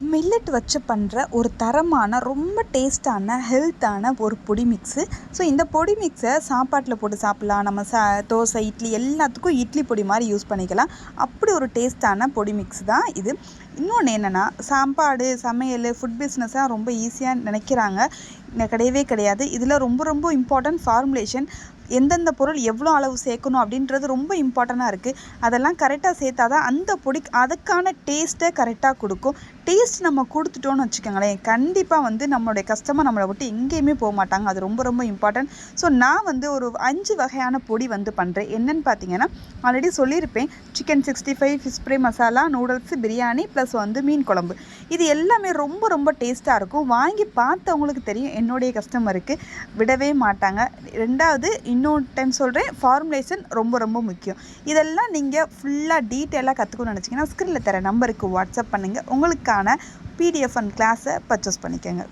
Millet வச்சு பண்ணுற ஒரு தரமான ரொம்ப டேஸ்ட்டான ஹெல்த்தான ஒரு பொடி மிக்ஸு. ஸோ இந்த பொடி மிக்ஸை சாப்பாட்டில் போட்டு சாப்பிட்லாம். நம்ம தோசை இட்லி எல்லாத்துக்கும் இட்லி பொடி மாதிரி யூஸ் பண்ணிக்கலாம். அப்படி ஒரு டேஸ்ட்டான பொடி மிக்ஸ் தான் இது. இன்னொன்று என்னென்னா, சாப்பாடு சமையல் ஃபுட் பிஸ்னஸாக ரொம்ப ஈஸியாக நினைக்கிறாங்க. கிடையவே கிடையாது. இதில் ரொம்ப ரொம்ப இம்பார்ட்டன்ட் ஃபார்முலேஷன். எந்தெந்த பொருள் எவ்வளோ அளவு சேர்க்கணும் அப்படின்றது ரொம்ப இம்பார்ட்டண்ட்டாக இருக்குது. அதெல்லாம் கரெக்டாக சேர்த்தா தான் அந்த பொடி அதுக்கான டேஸ்ட்டை கரெக்டாக கொடுக்கும். டேஸ்ட் நம்ம கொடுத்துட்டோன்னு வச்சுக்கோங்களேன், கண்டிப்பாக நம்மளுடைய கஸ்டமர் நம்மளை விட்டு எங்கேயுமே போக மாட்டாங்க. அது ரொம்ப ரொம்ப இம்பார்ட்டன்ட். ஸோ நான் ஒரு 5 வகையான பொடி பண்ணுறேன். என்னென்னு பார்த்தீங்கன்னா, ஆல்ரெடி சொல்லியிருப்பேன். Chicken 65, fish fry masala, noodles, biryani plus மீன் குழம்பு. இது எல்லாமே ரொம்ப ரொம்ப டேஸ்ட்டாக இருக்கும். வாங்கி பார்த்தவங்களுக்கு தெரியும், என்னுடைய கஸ்டமருக்கு விடவே மாட்டாங்க. ரெண்டாவது இன்னொரு டைம் சொல்கிறேன், ஃபார்முலேஷன் ரொம்ப ரொம்ப முக்கியம். இதெல்லாம் நீங்கள் ஃபுல்லாக டீட்டெயிலாக கற்றுக்கணும்னு நினச்சிங்கன்னா, ஸ்க்ரீனில் தர நம்பருக்கு வாட்ஸ்அப் பண்ணுங்கள். உங்களுக்கான PDF அண்ட் கிளாஸை பர்ச்சேஸ் பண்ணிக்கோங்க.